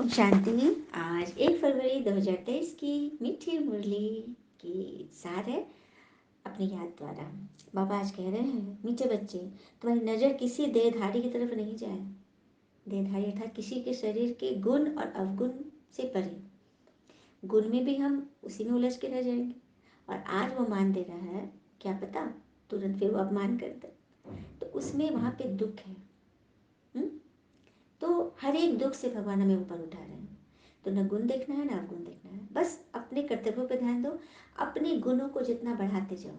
ओम शांति। आज 1 फरवरी 2023 की मीठी मुरली की सार है अपनी याद द्वारा। बाबा आज कह रहे हैं, मीठे बच्चे, तुम्हारी नज़र किसी देहधारी की तरफ नहीं जाए। देहधारी अर्थात किसी के शरीर के गुण और अवगुण से परे। गुण में भी हम उसी में उलझ के रह जाएंगे। और आज वो मान दे रहा है, क्या पता तुरंत फिर वो अपमान कर दे, तो उसमें वहाँ पे दुख है। हुँ? तो हर एक दुख से भगवान हमें ऊपर उठा रहे हैं। तो न गुण देखना है, ना अवगुण देखना है, बस अपने कर्तव्यों पर ध्यान दो। अपने गुणों को जितना बढ़ाते जाओ,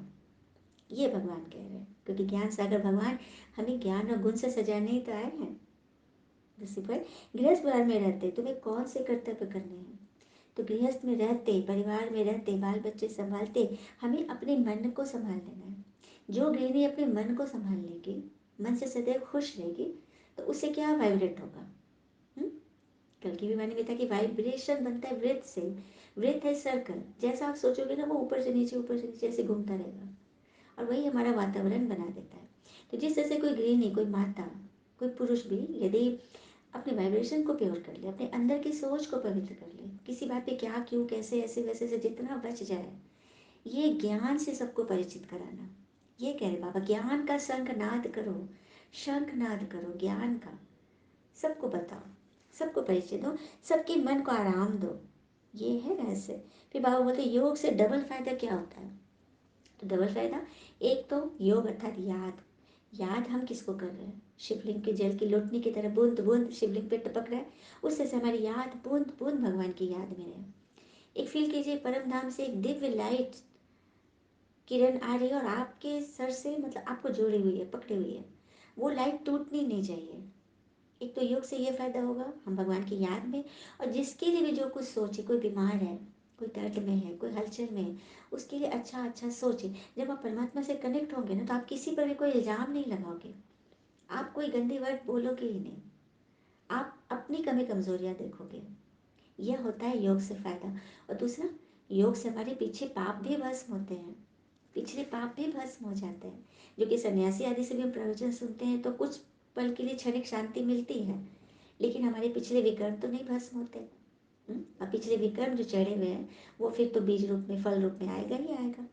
ये भगवान कह रहे हैं। क्योंकि ज्ञान सागर भगवान हमें ज्ञान और गुण से सजाने ही तो आए हैं। दूसरी पर गृहस्थ परिवार में रहते तुम्हें कौन से कर्तव्य करने हैं। तो गृहस्थ में रहते, परिवार में रहते, बाल बच्चे संभालते, हमें अपने मन को संभाल लेना है। जो गृहिणी अपने मन को संभाल लेगी, मन से सदैव खुश रहेगी, तो उससे क्या वाइब्रेट होगा। हम्म? कल की भी मैंने बताया कि वाइब्रेशन बनता है वृत्त से। वृत्त है सर्कल, जैसा आप सोचोगे ना वो ऊपर से नीचे ऐसे घूमता रहेगा, और वही हमारा वातावरण बना देता है। तो जिस तरह से कोई गृहिणी, कोई माता, कोई पुरुष भी यदि अपने वाइब्रेशन को प्योर कर ले, अपने अंदर की सोच को पवित्र कर ले, किसी बात पे क्या क्यों कैसे ऐसे वैसे से जितना बच जाए, ये ज्ञान से सबको परिचित कराना। ये कह रहे बाबा, ज्ञान का शंखनाद करो, शंखनाद करो ज्ञान का। सबको बताओ, सबको परिचय दो, सबके मन को आराम दो। ये है रहस्य। फिर बाबा बोलते योग से डबल फायदा क्या होता है। तो डबल फायदा, एक तो योग अर्थात याद। याद हम किसको कर रहे हैं, शिवलिंग के जल की लोटनी की तरह बूंद बूंद शिवलिंग पे टपक रहा है, उससे से हमारी याद बूंद बूंद भगवान की याद में रहे। एक फील कीजिए, परम धाम से एक दिव्य लाइट किरण आ रही है और आपके सर से मतलब आपको जोड़ी हुई है, पकड़ी हुई है। वो लाइट टूटनी नहीं चाहिए। एक तो योग से ये फायदा होगा, हम भगवान की याद में, और जिसके लिए भी जो कुछ सोचे, कोई बीमार है, कोई दर्द में है, कोई हलचल में है, उसके लिए अच्छा अच्छा सोचे। जब आप परमात्मा से कनेक्ट होंगे ना, तो आप किसी पर भी कोई इल्ज़ाम नहीं लगाओगे, आप कोई गंदी वर्ड बोलोगे ही नहीं, आप अपनी कमी कमजोरियां देखोगे। यह होता है योग से फायदा। और दूसरा, योग से हमारे पीछे पाप भी भस्म होते हैं, पिछले पाप भी भस्म हो जाते हैं। जो कि सन्यासी आदि से भी हम प्रवचन सुनते हैं तो कुछ पल के लिए क्षणिक शांति मिलती है, लेकिन हमारे पिछले विकर्म तो नहीं भस्म होते। अब पिछले विकर्म जो चढ़े हुए हैं, वो फिर तो बीज रूप में, फल रूप में आएगा ही आएगा,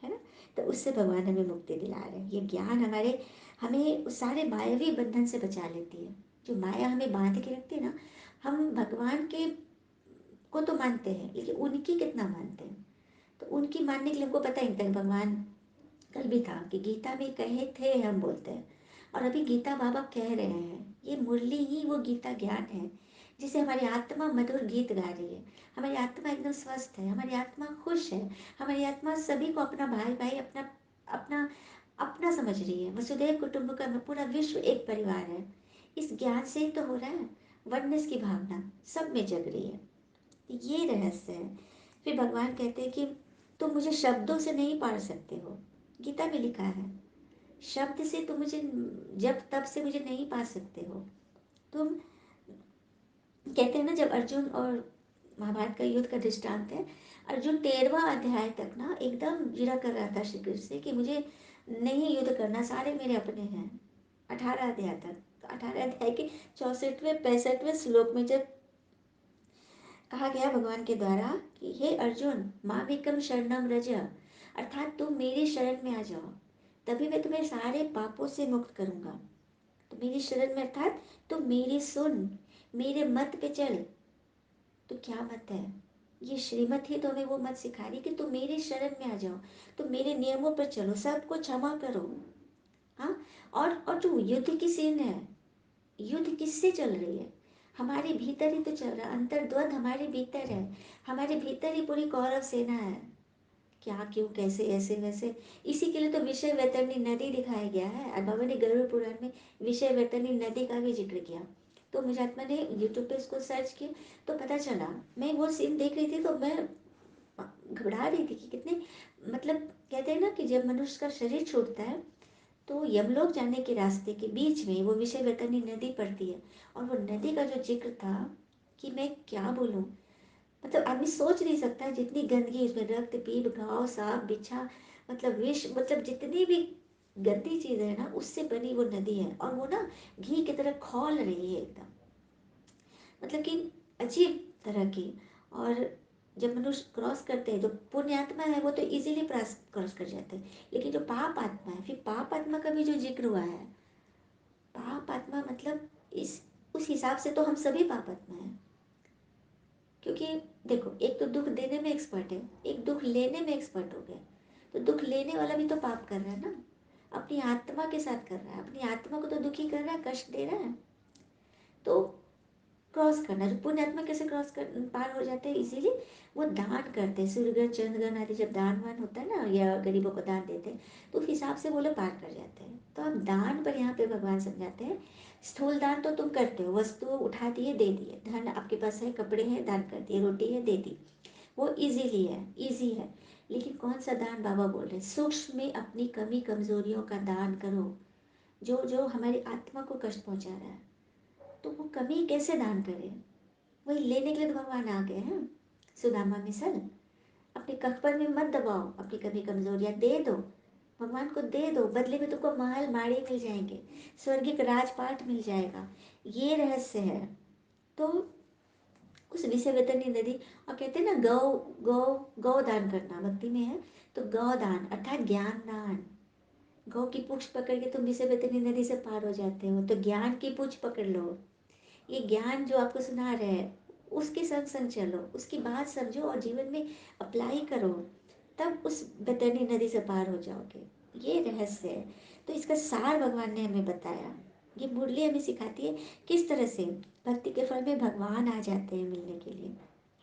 है ना। तो उससे भगवान हमें मुक्ति दिला रहे हैं। ये ज्ञान हमारे हमें उस सारे मायावी बंधन से बचा लेती है। जो माया हमें बांध के रखती है ना, हम भगवान के को तो मानते हैं, लेकिन उनकी कितना मानते हैं। तो उनकी मानने के लिए हमको पता है, तक भगवान कल भी था कि गीता में कहे थे, हम बोलते हैं, और अभी गीता बाबा कह रहे हैं। ये मुरली ही वो गीता ज्ञान है जिसे हमारी आत्मा मधुर गीत गा रही है। हमारी आत्मा एकदम स्वस्थ है, हमारी आत्मा खुश है, हमारी आत्मा सभी को अपना भाई भाई, अपना अपना अपना समझ रही है। वसुदेव कुटुंबकम, पूरा विश्व एक परिवार है। इस ज्ञान से ही तो हो रहा है। वननेस की भावना सब में जग रही है। ये रहस्य है। फिर भगवान कहते हैं कि तुम मुझे शब्दों से नहीं पार सकते हो। गीता में लिखा है, शब्द से तुम मुझे, जब तब से मुझे नहीं पा सकते हो तुम। कहते हैं ना, जब अर्जुन और महाभारत का युद्ध का दृष्टांत है, अर्जुन 13वां अध्याय तक ना एकदम जिरा कर रहा था श्री कृष्ण से कि मुझे नहीं युद्ध करना, सारे मेरे अपने हैं। 18 अध्याय तक, तो 18 अध्याय के 64वें 65वें श्लोक में जब कहा गया भगवान के द्वारा कि हे अर्जुन, मामेकम शरणम रज, अर्थात तुम मेरी शरण में आ जाओ, तभी मैं तुम्हें सारे पापों से मुक्त करूंगा। तो मेरी शरण में अर्थात तुम मेरी सुन, मेरे मत पे चल। तो क्या मत है, ये श्रीमत ही तो हमें वो मत सिखा रही कि तुम मेरी शरण में आ जाओ, तुम मेरे नियमों पर चलो, सबको क्षमा करो। हाँ, और जो युद्ध की सीन है, युद्ध किससे चल रही है, हमारे भीतर ही तो चल रहा है। अंतर्द्वंद हमारे भीतर है, हमारे भीतर ही पूरी कौरव सेना है। क्या क्यों कैसे ऐसे वैसे, इसी के लिए तो विषय वैतरणी नदी दिखाया गया है। और बाबा ने गरुड़ पुराण में विषय वैतरणी नदी का भी जिक्र किया। तो मुझे आत्मा ने यूट्यूब पे इसको सर्च किया, तो पता चला, मैं वो सीन देख रही थी तो मैं घबरा रही थी कि कितने, मतलब कहते हैं ना कि जब मनुष्य का शरीर छूटता है तो यमलोक जाने के रास्ते के बीच में वो विषय वैतरणी नदी पड़ती है। और वो नदी का जो जिक्र था, कि मैं क्या बोलूँ, मतलब आदमी सोच नहीं सकता जितनी गंदगी उसमें, रक्त पीप घाव सांप बिच्छा, मतलब विष, मतलब जितनी भी गंदी चीज़ें है ना, उससे बनी वो नदी है। और वो ना घी की तरह खौल रही है एकदम, मतलब कि अजीब तरह की। और जब मनुष्य क्रॉस करते हैं तो पुण्य आत्मा है वो तो इजीली क्रॉस कर जाते हैं, लेकिन जो पाप आत्मा है, फिर पाप आत्मा का भी जो जिक्र हुआ है, पाप आत्मा मतलब इस उस हिसाब से तो हम सभी पाप आत्मा हैं। क्योंकि देखो, एक तो दुख देने में एक्सपर्ट है, एक दुख लेने में एक्सपर्ट हो गया। तो दुख लेने वाला भी तो पाप कर रहा है ना, अपनी आत्मा के साथ कर रहा है, अपनी आत्मा को तो दुखी कर रहा है, कष्ट दे रहा है। तो क्रॉस करना, जो पुण्य आत्मा कैसे क्रॉस कर पार हो जाते हैं इजीली, वो दान करते हैं, सूर्यग्रहण चंद्रग्रहण आदि जब दान वान होता है ना, या गरीबों को दान देते हैं, तो उस हिसाब से वो लोग पार कर जाते हैं। तो अब दान पर यहाँ पे भगवान समझाते हैं, स्थूल दान तो तुम करते हो, वस्तु उठा दिए दे दिए, धन आपके पास है, कपड़े हैं दान कर दिए, रोटी है दे दी, वो इजीली है, इजी है। लेकिन कौन सा दान बाबा बोल रहे हैं, सूक्ष्म में अपनी कमी कमजोरियों का दान करो, जो जो हमारी आत्मा को कष्ट पहुंचा रहा है, तो वो कमी कैसे दान करें। वही लेने के लिए तो भगवान आ गए हैं। सुदामा मिसल, अपने कखपर में मत दबाओ, अपनी कमी कमजोरियां दे दो, भगवान को दे दो, बदले में तुमको महल माड़ी मिल जाएंगे, स्वर्गीय राजपाट मिल जाएगा। ये रहस्य है। तो उस विषय वेतनी नदी, और कहते हैं ना गौ, गौ गौ दान करना भक्ति में है, तो गौ दान अर्थात ज्ञान दान। गौ की पूंछ पकड़ के तुम विषय वेतनी नदी से पार हो जाते हो, तो ज्ञान की पूंछ पकड़ लो। ये ज्ञान जो आपको सुना रहे हैं, उसके संग संग चलो, उसकी बात समझो और जीवन में अप्लाई करो, तब उस बैतरणी नदी से पार हो जाओगे। ये रहस्य है। तो इसका सार भगवान ने हमें बताया। ये मुरली हमें सिखाती है किस तरह से भक्ति के फल में भगवान आ जाते हैं मिलने के लिए।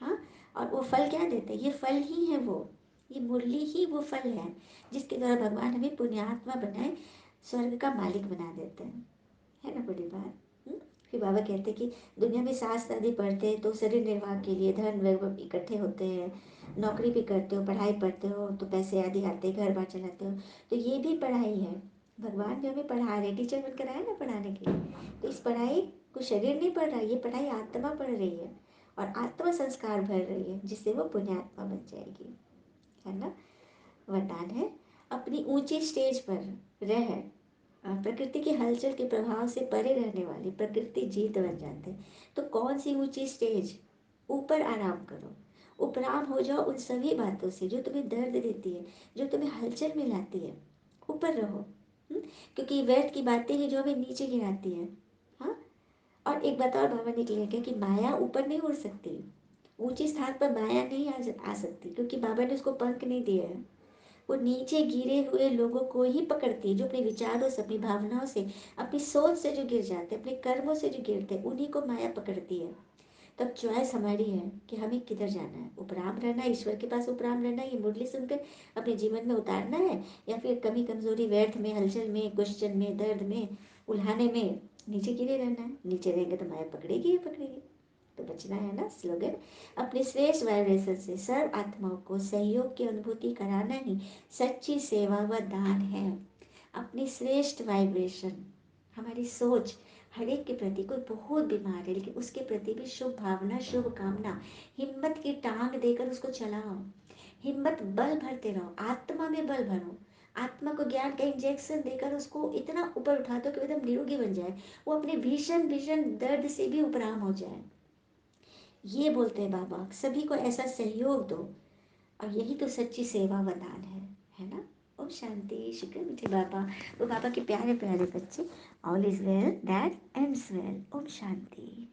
हाँ, और वो फल क्या देते हैं, ये फल ही है वो, ये मुरली ही वो फल है जिसके द्वारा भगवान हमें पुण्यात्मा बनाए, स्वर्ग का मालिक बना देते हैं। है ना बड़ी बात। फिर बाबा कहते कि दुनिया में शास्त्र आदि पढ़ते हैं तो शरीर निर्वाह के लिए धन वैभव इकट्ठे होते हैं, नौकरी भी करते हो, पढ़ाई पढ़ते हो तो पैसे आदि आते हैं, घर बार चलाते हो, तो ये भी पढ़ाई है। भगवान जो हमें पढ़ा रहे, टीचर बनकर आए ना पढ़ाने के लिए, तो इस पढ़ाई को शरीर नहीं पढ़ रहा, ये पढ़ाई आत्मा पढ़ रही है, और आत्मा संस्कार भर रही है, जिससे वो पुण्यात्मा बन जाएगी। है ना। वरदान है, अपनी ऊंची स्टेज पर रह प्रकृति की हलचल के प्रभाव से परे रहने वाली प्रकृति जीत बन जाते हैं। तो कौन सी ऊंची स्टेज, ऊपर आराम करो, उपराम हो जाओ उन सभी बातों से जो तुम्हें दर्द देती है, जो तुम्हें हलचल में लाती है, ऊपर रहो। क्योंकि व्यर्थ की बातें ही जो हमें नीचे गिराती है। हाँ। और एक बात और बाबा ने क्लियर किया कि माया ऊपर नहीं उड़ सकती, ऊंचे स्थान पर माया नहीं आ सकती, क्योंकि बाबा ने उसको पंख नहीं दिया है। वो नीचे गिरे हुए लोगों को ही पकड़ती है, जो अपने विचारों से, अपनी भावनाओं से, अपनी सोच से जो गिर जाते हैं, अपने कर्मों से जो गिरते हैं, उन्हीं को माया पकड़ती है। तब चॉइस हमारी है कि हमें किधर जाना है, उपराम रहना है, ईश्वर के पास उपराम रहना है, ये मुरली सुनकर अपने जीवन में उतारना है, या फिर कमी कमजोरी व्यर्थ में, हलचल में, क्वेश्चन में, दर्द में, उल्हाने में नीचे गिरे रहना है। नीचे रहेंगे तो माया पकड़ेगी ही पकड़ेगी। तो बचना है ना। स्लोगन, अपने श्रेष्ठ वाइब्रेशन से सर्व आत्माओं को सहयोग की अनुभूति कराना ही सच्ची सेवा व दान है। अपनी श्रेष्ठ वाइब्रेशन, हमारी सोच, हर एक के प्रति, कोई बहुत बीमार है लेकिन उसके प्रति भी शुभ भावना, शुभ कामना, हिम्मत की टांग देकर उसको चलाओ, हिम्मत बल भरते रहो, आत्मा में बल भरो, आत्मा को ज्ञान का इंजेक्शन देकर उसको इतना ऊपर उठा दो कि एकदम निरोगी बन जाए, वो अपने भीषण भीषण दर्द से भी उपराम हो जाए। ये बोलते हैं बाबा, सभी को ऐसा सहयोग दो, और यही तो सच्ची सेवा वरदान है ना। ओम शांति। शुक्र मीठे बाबा, वो बाबा के प्यारे प्यारे बच्चे। All is well that ends well. ओम शांति।